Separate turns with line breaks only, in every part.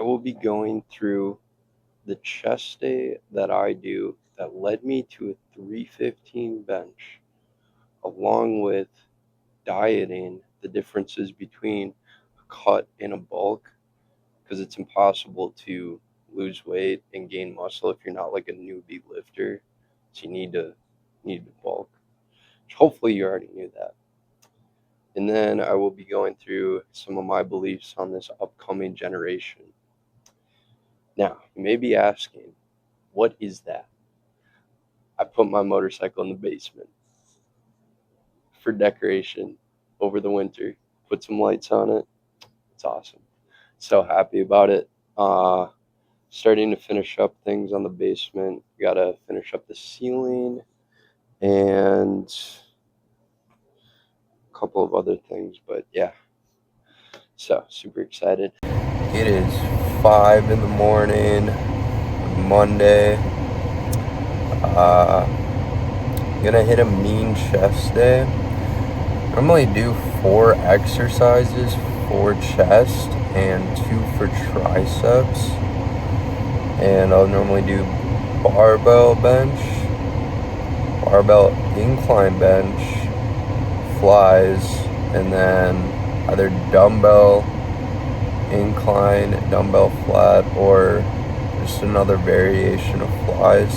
will be going through the chest day that I do that led me to a 315 bench, along with dieting, the differences between a cut and a bulk, because it's impossible to lose weight and gain muscle if you're not like a newbie lifter. So you need to bulk. Hopefully you already knew that. And then I will be going through some of my beliefs on this upcoming generation. Now, you may be asking, what is that? I put my motorcycle in the basement for decoration over the winter. Put some lights on it. It's awesome. So happy about it. Starting to finish up things on the basement. Gotta finish up the ceiling and a couple of other things, but yeah. So super excited. It is 5 in the morning, Monday. Gonna hit a mean chest day. Normally do 4 exercises for chest and 2 for triceps. And I'll normally do barbell bench, barbell incline bench, flies, and then either dumbbell incline, dumbbell flat, or just another variation of flies.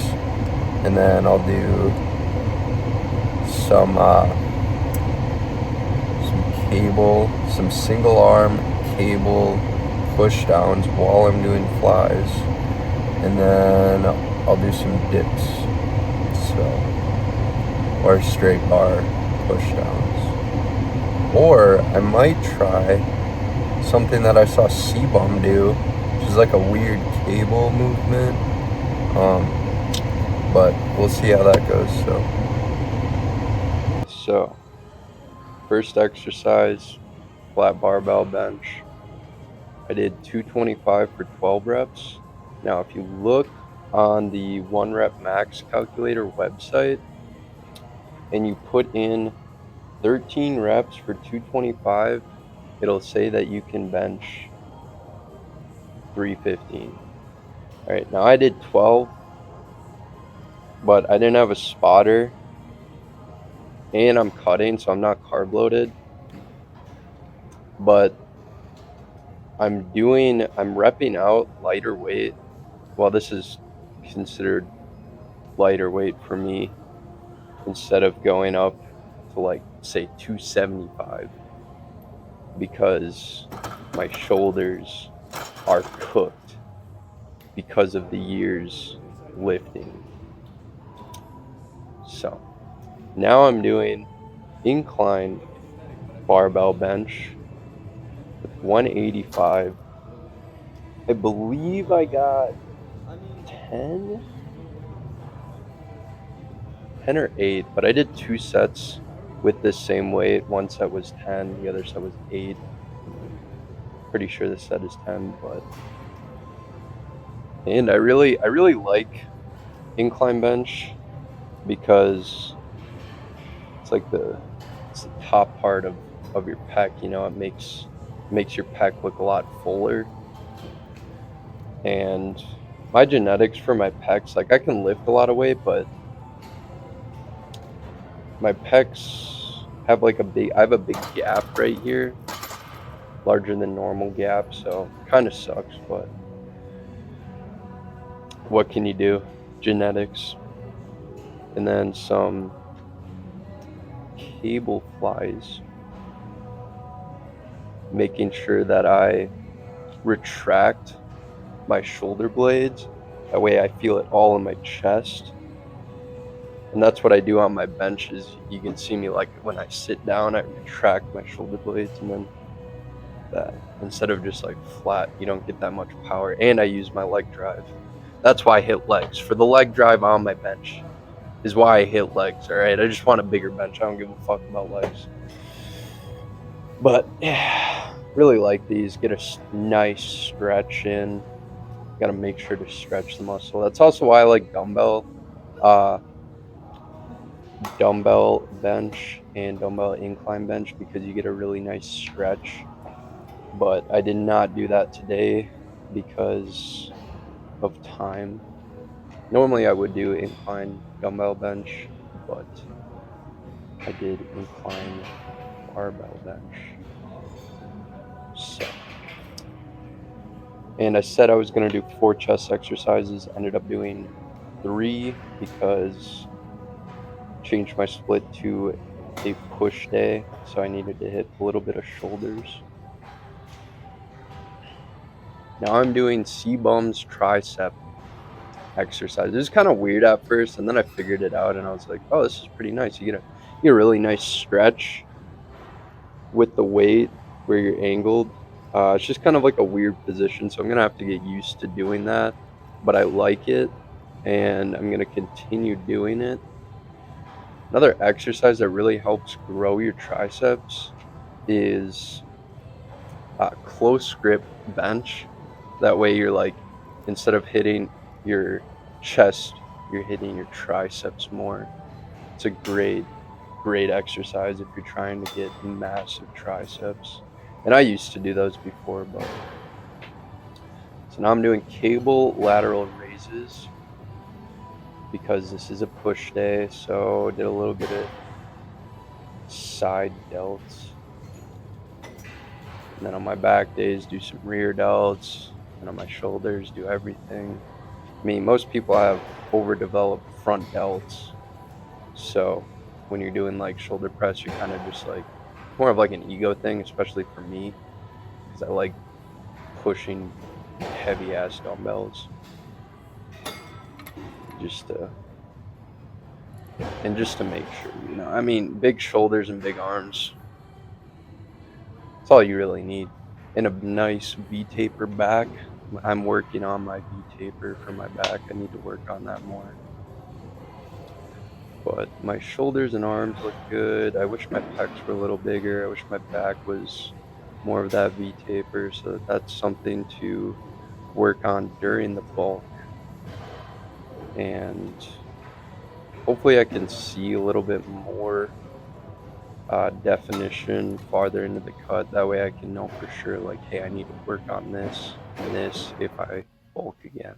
And then I'll do some cable, some single arm cable push downs while I'm doing flies. And then I'll do some dips, or straight bar push downs. Or I might try something that I saw C-Bum do, which is like a weird cable movement. But we'll see how that goes. So first exercise, flat barbell bench. I did 225 for 12 reps. Now, if you look on the 1 Rep Max calculator website and you put in 13 reps for 225, it'll say that you can bench 315. All right, now I did 12, but I didn't have a spotter and I'm cutting, so I'm not carb loaded. But I'm repping out lighter weight. Well, this is considered lighter weight for me, instead of going up to like say 275, because my shoulders are cooked because of the years lifting. So now I'm doing incline barbell bench with 185. I believe I got 10 or 8, but I did 2 sets with the same weight. One set was 10, the other set was 8. Pretty sure this set is 10, and I really like incline bench because it's like it's the top part of your pec, it makes your pec look a lot fuller. And my genetics for my pecs, like I can lift a lot of weight, but my pecs have I have a big gap right here, larger than normal gap, so kind of sucks, but what can you do? Genetics. And then some cable flies, making sure that I retract my shoulder blades. That way I feel it all in my chest. And that's what I do on my benches. You can see me, like when I sit down, I retract my shoulder blades, and then that, instead of just like flat, you don't get that much power. And I use my leg drive. That's why I hit legs. For the leg drive on my bench is why I hit legs, all right? I just want a bigger bench. I don't give a fuck about legs. But yeah, really like these. Get a nice stretch in. Got to make sure to stretch the muscle. That's also why I like dumbbell bench and dumbbell incline bench, because you get a really nice stretch. But I did not do that today. because of time. Normally I would do incline dumbbell bench, but I did incline barbell bench. So, and I said I was going to do 4 chest exercises, ended up doing 3 because I changed my split to a push day, so I needed to hit a little bit of shoulders. Now I'm doing C-bums tricep exercise. It was kind of weird at first, and then I figured it out, and I was like, "Oh, this is pretty nice." You get a really nice stretch with the weight where you're angled. It's just kind of like a weird position, so I'm gonna have to get used to doing that. But I like it, and I'm gonna continue doing it. Another exercise that really helps grow your triceps is close grip bench. That way, you're like, instead of hitting your chest, you're hitting your triceps more. It's a great exercise if you're trying to get massive triceps. And I used to do those before, but so now I'm doing cable lateral raises because this is a push day. So I did a little bit of side delts. And then on my back days, do some rear delts. And on my shoulders, do everything. I mean, most people have overdeveloped front delts. So when you're doing like shoulder press, you're kind of just like, it's more of like an ego thing, especially for me, because I like pushing heavy ass dumbbells just to make sure, I mean, big shoulders and big arms, that's all you really need. And a nice V taper back. I'm working on my V taper for my back. I need to work on that more. But my shoulders and arms look good. I wish my pecs were a little bigger. I wish my back was more of that V taper. So that's something to work on during the bulk. And hopefully I can see a little bit more definition farther into the cut. That way I can know for sure, like, hey, I need to work on this and this if I bulk again,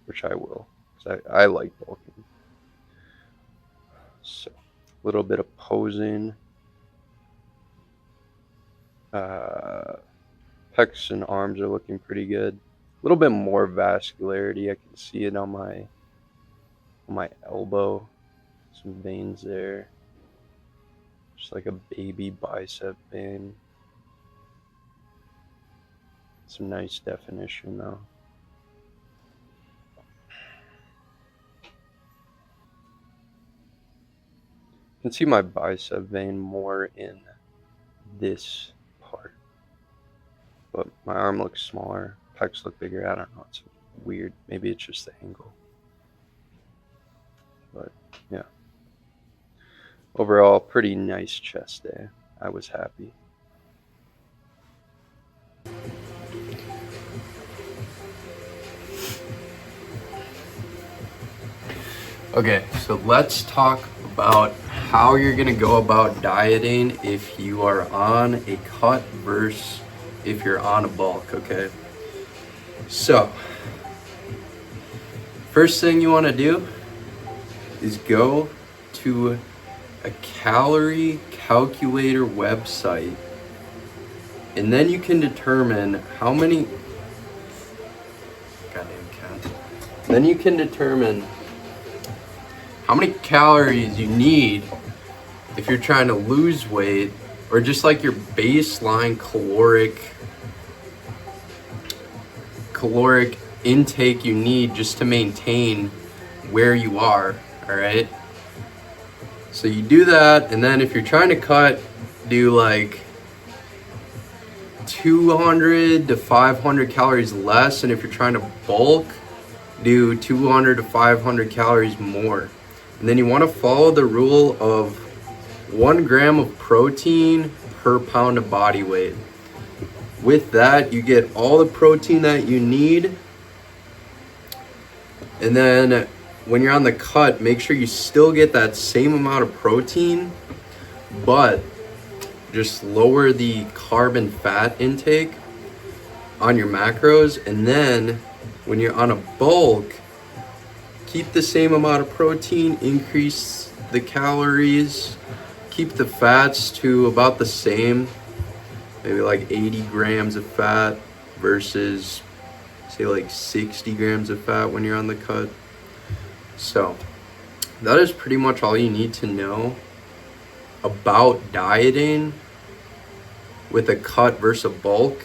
which I will, because I like bulking. So a little bit of posing. Pecs and arms are looking pretty good. A little bit more vascularity. I can see it on my elbow. Some veins there. Just like a baby bicep vein. Some nice definition though. You can see my bicep vein more in this part. But my arm looks smaller. Pecs look bigger. I don't know. It's weird. Maybe it's just the angle. But yeah. Overall, pretty nice chest day. I was happy. Okay, so let's talk about how you're gonna go about dieting if you are on a cut versus if you're on a bulk, okay? So, first thing you wanna do is go to a calorie calculator website, and then you can determine how many, goddamn cat. Then you can determine how many calories you need if you're trying to lose weight, or just like your baseline caloric intake you need just to maintain where you are, all right? So you do that, and then if you're trying to cut, do like 200 to 500 calories less, and if you're trying to bulk, do 200 to 500 calories more. And then you want to follow the rule of 1 gram of protein per pound of body weight. With that, you get all the protein that you need. And then when you're on the cut, make sure you still get that same amount of protein, but just lower the carb and fat intake. on your macros, and then when you're on a bulk, keep the same amount of protein, increase the calories, keep the fats to about the same, maybe like 80 grams of fat versus say like 60 grams of fat when you're on the cut. So that is pretty much all you need to know about dieting with a cut versus a bulk.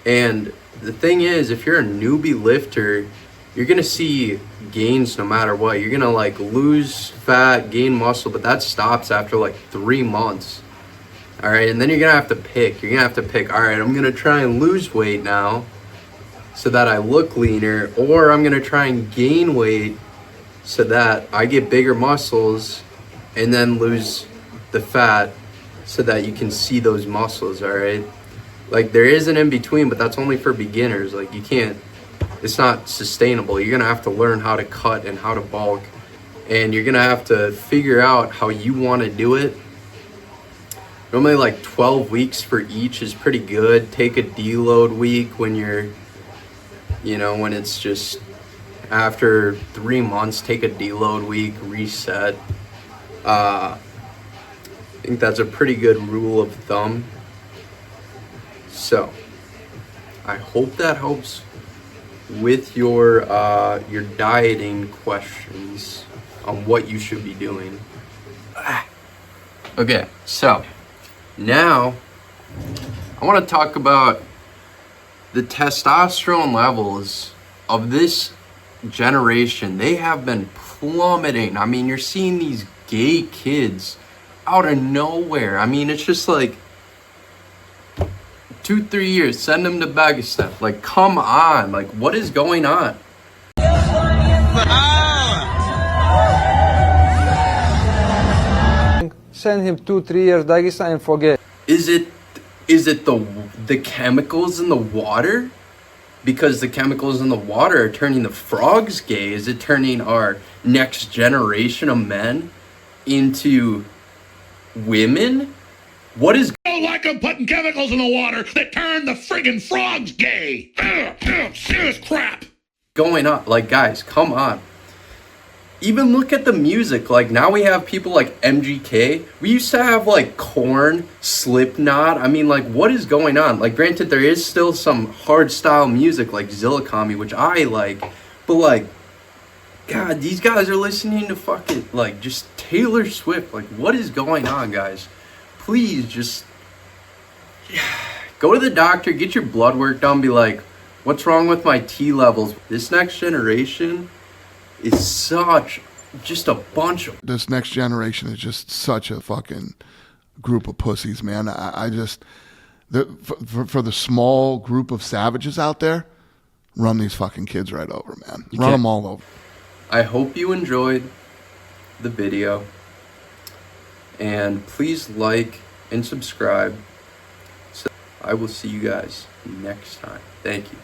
And the thing is, if you're a newbie lifter, you're gonna see gains no matter what. You're gonna like lose fat, gain muscle, but that stops after like 3 months. All right, and then you're gonna have to pick. You're gonna have to pick, all right, I'm gonna try and lose weight now so that I look leaner, or I'm gonna try and gain weight so that I get bigger muscles and then lose the fat so that you can see those muscles, all right? Like there is an in between, but that's only for beginners. Like you can't, it's not sustainable. You're gonna have to learn how to cut and how to bulk, and you're gonna have to figure out how you wanna do it. Normally like 12 weeks for each is pretty good. Take a deload week when you're, you know, when it's just after 3 months, take a deload week, reset. I think that's a pretty good rule of thumb. So I hope that helps with your dieting questions on what you should be doing. Okay, so now I want to talk about the testosterone levels of this generation. They have been plummeting. I mean, you're seeing these gay kids out of nowhere. I mean, it's just like 2-3 years, send them to Dagestan. Like, come on. Like, what is going on?
Send him 2-3 years Dagestan and forget.
Is it the chemicals in the water? Because the chemicals in the water are turning the frogs gay. Is it turning our next generation of men into women? What is
don't like them putting chemicals in the water that turn the friggin' frogs gay. Serious crap.
going on? Like, guys, come on. Even look at the music. Like, now we have people like MGK. We used to have like Korn, Slipknot. I mean, like, what is going on? Like, granted, there is still some hard style music like Zillakami, which I like, but like, God, these guys are listening to fucking like just Taylor Swift. Like, what is going on, guys? Please just go to the doctor, get your blood work done, be like, what's wrong with my T levels? This next generation is just a bunch of...
This next generation is just such a fucking group of pussies, man. I just... For the small group of savages out there, run these fucking kids right over, man. Run them all over.
I hope you enjoyed the video. And please like and subscribe. So I will see you guys next time. Thank you.